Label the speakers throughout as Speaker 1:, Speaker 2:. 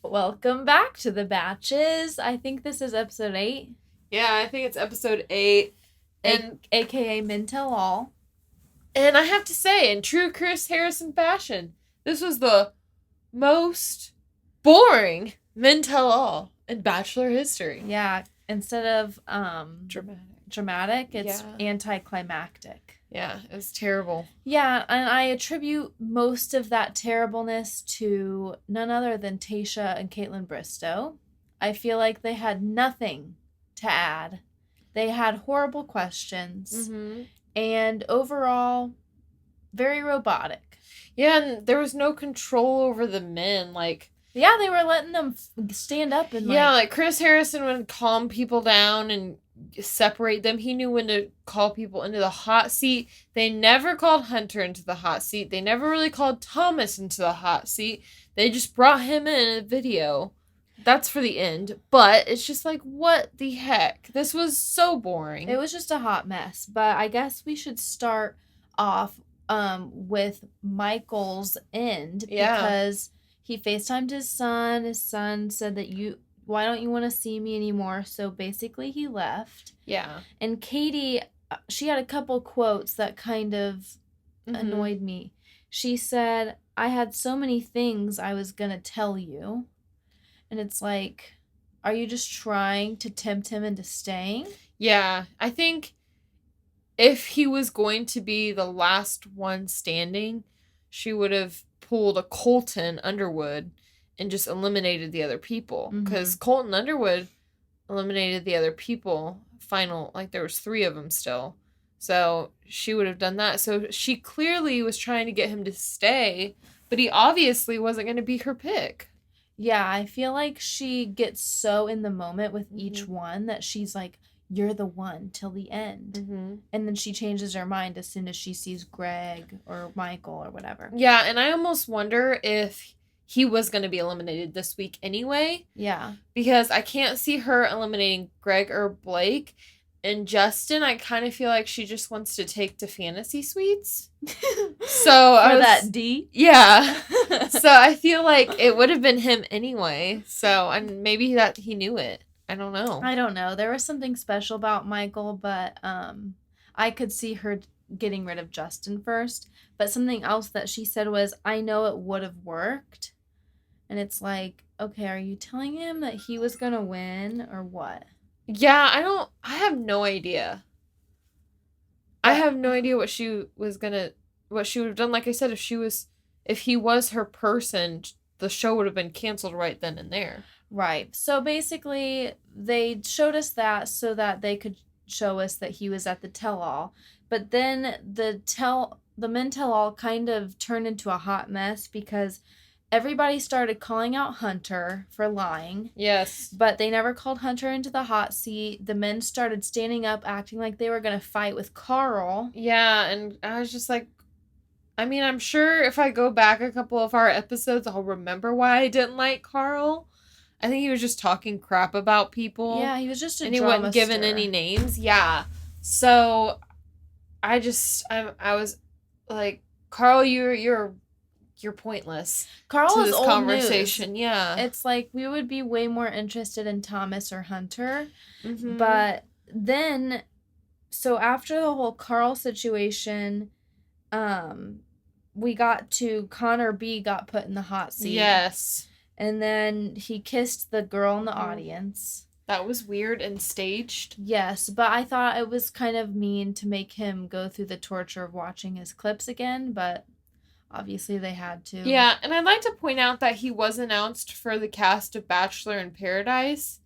Speaker 1: Welcome back to the Batches. I think this is episode 8.
Speaker 2: Yeah, I think it's episode 8.
Speaker 1: And AKA Men Tell All.
Speaker 2: And I have to say, in true Chris Harrison fashion, this was the most boring Men Tell All in Bachelor history.
Speaker 1: Yeah, instead of dramatic, it's anticlimactic.
Speaker 2: Yeah, it was terrible.
Speaker 1: Yeah, and I attribute most of that terribleness to none other than Tayshia and Kaitlyn Bristowe. I feel like they had nothing to add. They had horrible questions.
Speaker 2: Mm-hmm.
Speaker 1: And overall, very robotic.
Speaker 2: Yeah, and there was no control over the men.
Speaker 1: Yeah, they were letting them stand up and
Speaker 2: like Chris Harrison would calm people down and separate them. He knew when to call people into the hot seat. They never called Hunter into the hot seat. They never really called Thomas into the hot seat. They just brought him in a video. That's for the end. But it's just like, what the heck? This was so boring.
Speaker 1: It was just a hot mess. But I guess we should start off with Michael's end.
Speaker 2: Yeah.
Speaker 1: Because he FaceTimed his son. His son said that why don't you want to see me anymore? So basically he left.
Speaker 2: Yeah.
Speaker 1: And Katie, she had a couple quotes that kind of annoyed me. She said, I had so many things I was going to tell you. And it's like, are you just trying to tempt him into staying?
Speaker 2: Yeah. I think if he was going to be the last one standing, she would have pulled a Colton Underwood and just eliminated the other people. Because Colton Underwood eliminated the other people. There was 3 of them still. So she would have done that. So she clearly was trying to get him to stay, but he obviously wasn't going to be her pick.
Speaker 1: Yeah, I feel like she gets so in the moment with each one that she's like, you're the one till the end. And then she changes her mind as soon as she sees Greg or Michael or whatever.
Speaker 2: Yeah, and I almost wonder if he was going to be eliminated this week anyway.
Speaker 1: Yeah.
Speaker 2: Because I can't see her eliminating Greg or Blake. And Justin, I kind of feel like she just wants to take to fantasy suites. So
Speaker 1: that D?
Speaker 2: Yeah. So I feel like it would have been him anyway. So and maybe that he knew it. I don't know.
Speaker 1: I don't know. There was something special about Michael, but I could see her getting rid of Justin first. But something else that she said was, I know it would have worked. And it's like, okay, are you telling him that he was going to win or what?
Speaker 2: Yeah, I have no idea. I have no idea what she would have done. Like I said, if he was her person, the show would have been canceled right then and there.
Speaker 1: Right. So basically, they showed us that so that they could show us that he was at the tell-all. But then the Men Tell All kind of turned into a hot mess because everybody started calling out Hunter for lying.
Speaker 2: Yes.
Speaker 1: But they never called Hunter into the hot seat. The men started standing up, acting like they were going to fight with Carl.
Speaker 2: Yeah, and I was just like, I mean, I'm sure if I go back a couple of our episodes, I'll remember why I didn't like Carl. I think he was just talking crap about people.
Speaker 1: Yeah, he was just a
Speaker 2: and he wasn't given any names. Yeah. So I was like, Carl, you're pointless.
Speaker 1: Carl
Speaker 2: to
Speaker 1: is
Speaker 2: this
Speaker 1: old
Speaker 2: conversation.
Speaker 1: News.
Speaker 2: Yeah.
Speaker 1: It's like we would be way more interested in Thomas or Hunter.
Speaker 2: Mm-hmm.
Speaker 1: But then, so after the whole Carl situation, we got to Connor B got put in the hot seat.
Speaker 2: Yes.
Speaker 1: And then he kissed the girl in the audience.
Speaker 2: That was weird and staged.
Speaker 1: Yes, but I thought it was kind of mean to make him go through the torture of watching his clips again, but obviously they had to.
Speaker 2: Yeah, and I'd like to point out that he was announced for the cast of Bachelor in Paradise.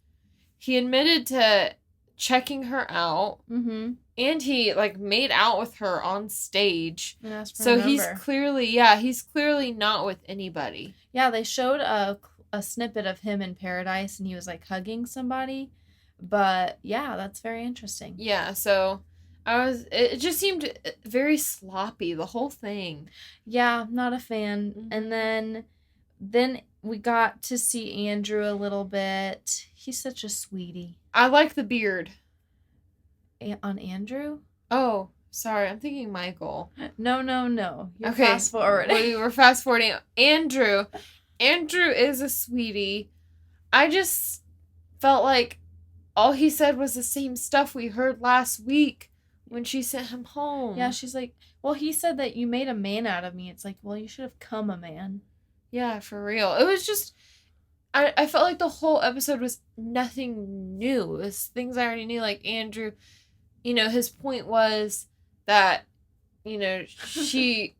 Speaker 2: He admitted to checking her out.
Speaker 1: Mm-hmm.
Speaker 2: And he, made out with her on stage.
Speaker 1: And asked for
Speaker 2: so
Speaker 1: a number.
Speaker 2: he's clearly not with anybody.
Speaker 1: Yeah, they showed a snippet of him in Paradise, and he was, hugging somebody. But, yeah, that's very interesting.
Speaker 2: Yeah, so it just seemed very sloppy, the whole thing.
Speaker 1: Yeah, not a fan.
Speaker 2: Mm-hmm.
Speaker 1: And then we got to see Andrew a little bit. He's such a sweetie.
Speaker 2: I like the beard.
Speaker 1: On Andrew?
Speaker 2: Oh, sorry. I'm thinking Michael.
Speaker 1: No. You're
Speaker 2: okay.
Speaker 1: fast forwarding.
Speaker 2: We were fast forwarding. Andrew. Andrew is a sweetie. I just felt like all he said was the same stuff we heard last week when she sent him home.
Speaker 1: Yeah, she's like, well, he said that you made a man out of me. It's like, well, you should have come a man.
Speaker 2: Yeah, for real. It was just, I felt like the whole episode was nothing new. It was things I already knew. Like Andrew, his point was that, she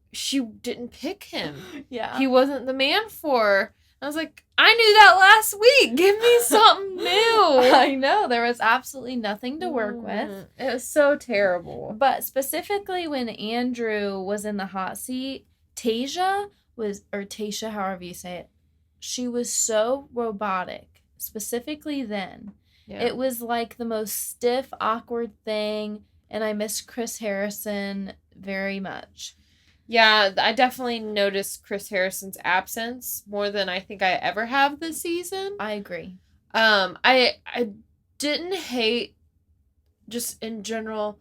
Speaker 2: didn't pick him.
Speaker 1: Yeah.
Speaker 2: He wasn't the man for her. I was like, I knew that last week. Give me something new.
Speaker 1: I know. There was absolutely nothing to work with.
Speaker 2: It was so terrible.
Speaker 1: But specifically when Andrew was in the hot seat, Tayshia, however you say it, she was so robotic. Specifically then. Yeah. It was like the most stiff, awkward thing. And I miss Chris Harrison very much.
Speaker 2: Yeah, I definitely noticed Chris Harrison's absence more than I think I ever have this season.
Speaker 1: I agree.
Speaker 2: I didn't hate, just in general,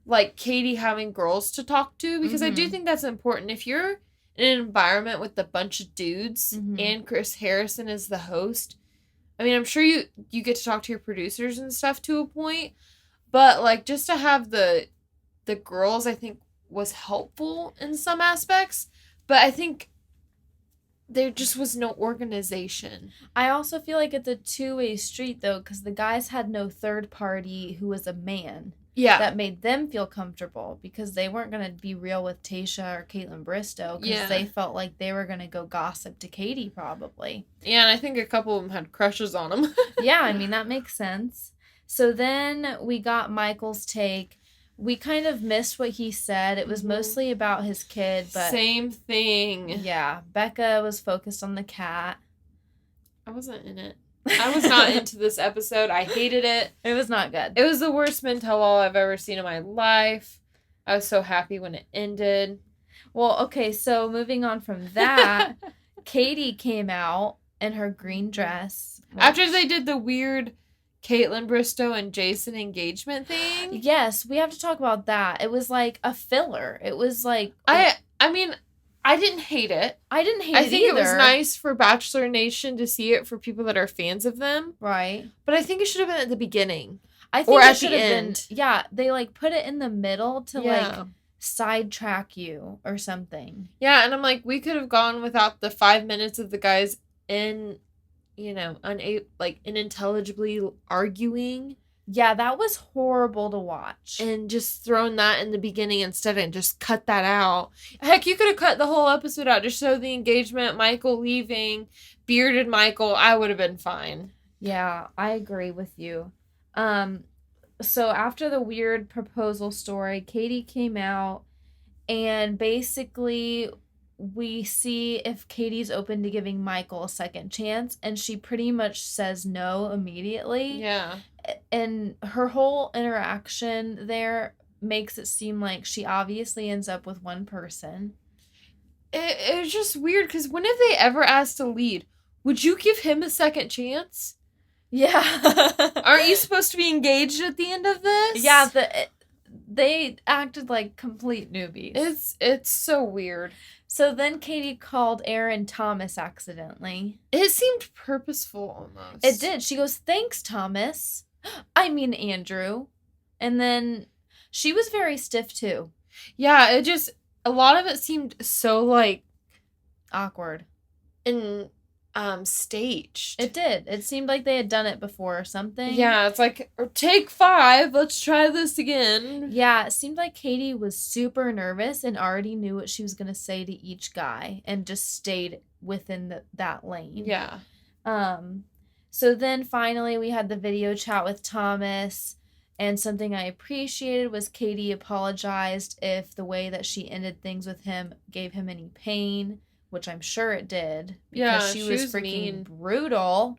Speaker 2: like Katie having girls to talk to, because I do think that's important. If you're in an environment with a bunch of dudes and Chris Harrison is the host, I mean, I'm sure you get to talk to your producers and stuff to a point, but like just to have the girls, I think, was helpful in some aspects, but I think there just was no organization.
Speaker 1: I also feel like it's a two-way street, though, because the guys had no third party who was a man.
Speaker 2: Yeah.
Speaker 1: That made them feel comfortable, because they weren't going to be real with Tayshia or Kaitlyn Bristowe, because they felt like they were going to go gossip to Katie, probably.
Speaker 2: Yeah, and I think a couple of them had crushes on him.
Speaker 1: Yeah, I mean, that makes sense. So then we got Michael's take. We kind of missed what he said. It was mostly about his kid, but...
Speaker 2: Same thing.
Speaker 1: Yeah. Bekah was focused on the cat.
Speaker 2: I wasn't in it. I was not into this episode. I hated it.
Speaker 1: It was not good.
Speaker 2: It was the worst men tell-all I've ever seen in my life. I was so happy when it ended.
Speaker 1: Well, okay, so moving on from that, Katie came out in her green dress.
Speaker 2: After they did the weird Kaitlyn Bristowe and Jason engagement thing.
Speaker 1: Yes, we have to talk about that. It was like a filler. It was like...
Speaker 2: I mean, I didn't hate it.
Speaker 1: I didn't hate it either.
Speaker 2: I think it was nice for Bachelor Nation to see it for people that are fans of them.
Speaker 1: Right.
Speaker 2: But I think it should have been at the beginning.
Speaker 1: I think
Speaker 2: or
Speaker 1: it
Speaker 2: at
Speaker 1: should
Speaker 2: the
Speaker 1: have
Speaker 2: end.
Speaker 1: been... Yeah, they like put it in the middle to like sidetrack you or something.
Speaker 2: Yeah, and I'm like, we could have gone without the 5 minutes of the guys unintelligibly arguing.
Speaker 1: Yeah, that was horrible to watch.
Speaker 2: And just thrown that in the beginning instead and just cut that out. Heck, you could have cut the whole episode out to show the engagement, Michael leaving, bearded Michael. I would have been fine.
Speaker 1: Yeah, I agree with you. So after the weird proposal story, Katie came out and basically... we see if Katie's open to giving Michael a second chance, and she pretty much says no immediately.
Speaker 2: Yeah.
Speaker 1: And her whole interaction there makes it seem like she obviously ends up with one person.
Speaker 2: It was just weird, because when have they ever asked to lead? Would you give him a second chance?
Speaker 1: Yeah.
Speaker 2: Aren't you supposed to be engaged at the end of this?
Speaker 1: Yeah, they acted like complete newbies.
Speaker 2: It's so weird.
Speaker 1: So then Katie called Aaron Thomas accidentally.
Speaker 2: It seemed purposeful almost.
Speaker 1: It did. She goes, "Thanks, Thomas. I mean, Andrew." And then she was very stiff too.
Speaker 2: Yeah, a lot of it seemed so like
Speaker 1: awkward
Speaker 2: and staged.
Speaker 1: It did. It seemed like they had done it before or something.
Speaker 2: Yeah, it's like, take 5, let's try this again.
Speaker 1: Yeah, it seemed like Katie was super nervous and already knew what she was going to say to each guy and just stayed within that lane.
Speaker 2: Yeah.
Speaker 1: So then finally we had the video chat with Thomas, and something I appreciated was Katie apologized if the way that she ended things with him gave him any pain, which I'm sure it did, because she was freaking brutal.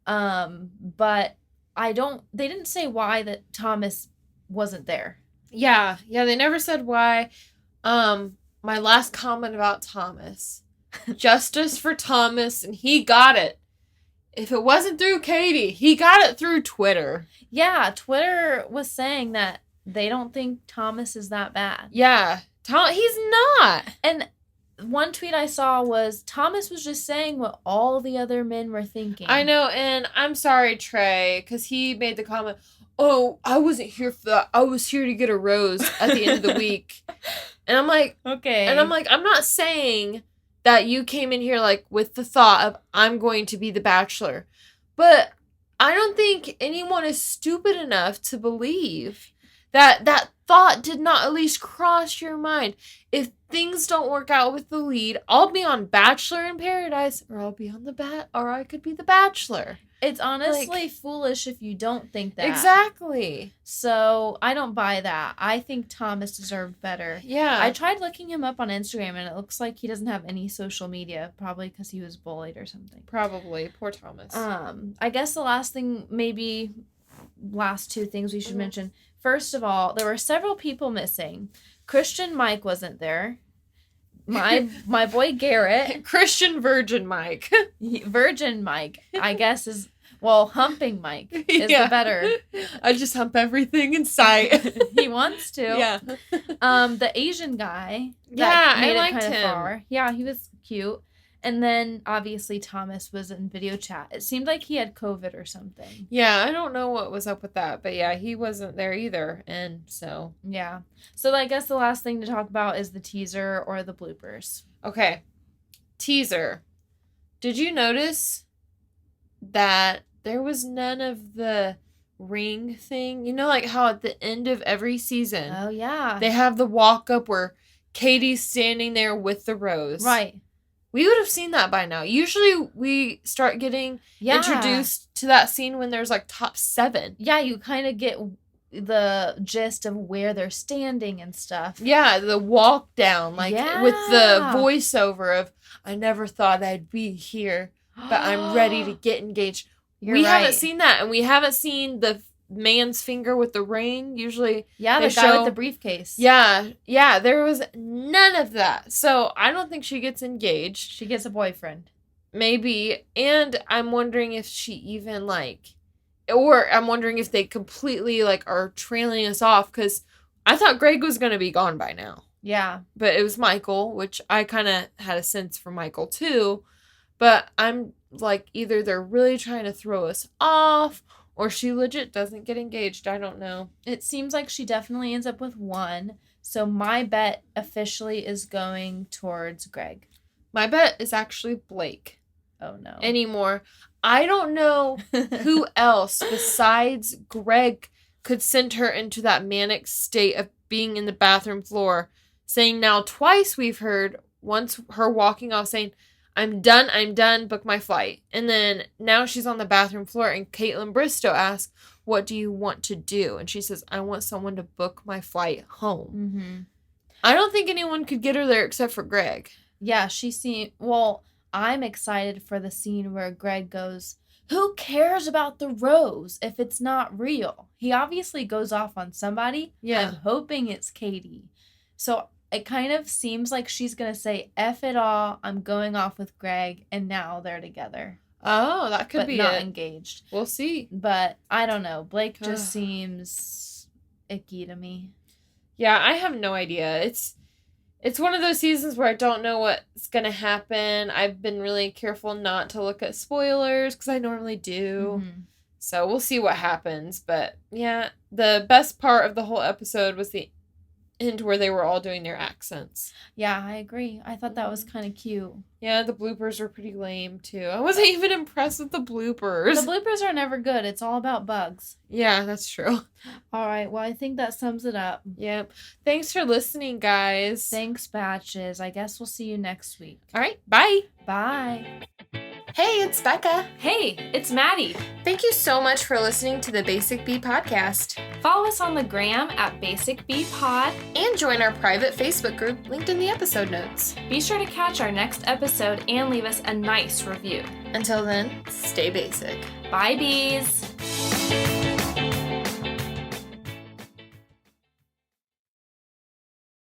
Speaker 1: But they didn't say why that Thomas wasn't there.
Speaker 2: Yeah, they never said why. My last comment about Thomas. Justice for Thomas, and he got it. If it wasn't through Katie, he got it through Twitter.
Speaker 1: Yeah, Twitter was saying that they don't think Thomas is that bad.
Speaker 2: Yeah, he's not.
Speaker 1: And one tweet I saw was Thomas was just saying what all the other men were thinking.
Speaker 2: I know, and I'm sorry, Trey, because he made the comment, oh, I wasn't here for that. I was here to get a rose at the end of the week. And I'm like,
Speaker 1: okay.
Speaker 2: And I'm like, I'm not saying that you came in here, like, with the thought of, I'm going to be the Bachelor. But I don't think anyone is stupid enough to believe that that thought did not at least cross your mind. If things don't work out with the lead, I'll be on Bachelor in Paradise, or I'll be on or I could be the Bachelor.
Speaker 1: It's honestly foolish if you don't think that.
Speaker 2: Exactly.
Speaker 1: So I don't buy that. I think Thomas deserved better.
Speaker 2: Yeah.
Speaker 1: I tried looking him up on Instagram, and it looks like he doesn't have any social media, probably because he was bullied or something.
Speaker 2: Probably. Poor Thomas.
Speaker 1: I guess the last thing, maybe last two things we should mention. First of all, there were several people missing. Christian Mike wasn't there. My boy Garrett.
Speaker 2: Christian Virgin Mike.
Speaker 1: Virgin Mike, I guess, is, well, humping Mike is the better.
Speaker 2: I just hump everything in sight.
Speaker 1: He wants to.
Speaker 2: Yeah.
Speaker 1: The Asian guy.
Speaker 2: Yeah,
Speaker 1: made
Speaker 2: I liked
Speaker 1: it
Speaker 2: him.
Speaker 1: far. Yeah, he was cute. And then, obviously, Thomas was in video chat. It seemed like he had COVID or something.
Speaker 2: Yeah, I don't know what was up with that. But yeah, he wasn't there either. And so.
Speaker 1: Yeah. So I guess the last thing to talk about is the teaser or the bloopers.
Speaker 2: Okay. Teaser. Did you notice that there was none of the ring thing? You know, like how at the end of every season.
Speaker 1: Oh, yeah.
Speaker 2: They have the walk up where Katie's standing there with the rose.
Speaker 1: Right.
Speaker 2: We would have seen that by now. Usually we start getting introduced to that scene when there's like top 7.
Speaker 1: Yeah, you kind of get the gist of where they're standing and stuff.
Speaker 2: Yeah, the walk down, like with the voiceover of, I never thought I'd be here, but I'm ready to get engaged. We haven't seen that, and we haven't seen the man's finger with the ring. Usually
Speaker 1: the guy with the briefcase.
Speaker 2: Yeah, there was none of that. So I don't think she gets engaged.
Speaker 1: She gets a boyfriend.
Speaker 2: Maybe. And I'm wondering if she even or I'm wondering if they completely are trailing us off, because I thought Greg was going to be gone by now.
Speaker 1: Yeah.
Speaker 2: But it was Michael, which I kind of had a sense for Michael too. But I'm either they're really trying to throw us off, or she legit doesn't get engaged. I don't know.
Speaker 1: It seems like she definitely ends up with one. So my bet officially is going towards Greg.
Speaker 2: My bet is actually Blake.
Speaker 1: Oh, no.
Speaker 2: Anymore. I don't know who else besides Greg could send her into that manic state of being in the bathroom floor. Saying now twice we've heard, once her walking off saying, I'm done, book my flight. And then now she's on the bathroom floor and Kaitlyn Bristowe asks, what do you want to do? And she says, I want someone to book my flight home.
Speaker 1: Mm-hmm.
Speaker 2: I don't think anyone could get her there except for Greg.
Speaker 1: Yeah, I'm excited for the scene where Greg goes, who cares about the rose if it's not real? He obviously goes off on somebody.
Speaker 2: Yeah.
Speaker 1: I'm hoping it's Katie. So it kind of seems like she's going to say, F it all, I'm going off with Greg, and now they're together.
Speaker 2: Oh, that could be
Speaker 1: not
Speaker 2: it.
Speaker 1: Engaged.
Speaker 2: We'll see.
Speaker 1: But I don't know. Blake just seems icky to me.
Speaker 2: Yeah, I have no idea. It's one of those seasons where I don't know what's going to happen. I've been really careful not to look at spoilers because I normally do. Mm-hmm. So we'll see what happens. But yeah, the best part of the whole episode was the end where they were all doing their accents.
Speaker 1: Yeah, I agree. I thought that was kind of cute.
Speaker 2: Yeah, the bloopers were pretty lame too. I wasn't even impressed with the bloopers.
Speaker 1: The bloopers are never good. It's all about bugs.
Speaker 2: Yeah, that's true.
Speaker 1: All right, well, I think that sums it up.
Speaker 2: Yep. Thanks for listening, guys.
Speaker 1: Thanks, Batches. I guess we'll see you next week.
Speaker 2: All right, bye.
Speaker 1: Bye.
Speaker 2: Hey, it's Bekah.
Speaker 1: Hey, it's Maddy.
Speaker 2: Thank you so much for listening to the Basic B podcast.
Speaker 1: Follow us on the gram at basicbpod.
Speaker 2: And join our private Facebook group linked in the episode notes.
Speaker 1: Be sure to catch our next episode and leave us a nice review.
Speaker 2: Until then, stay basic.
Speaker 1: Bye, bees.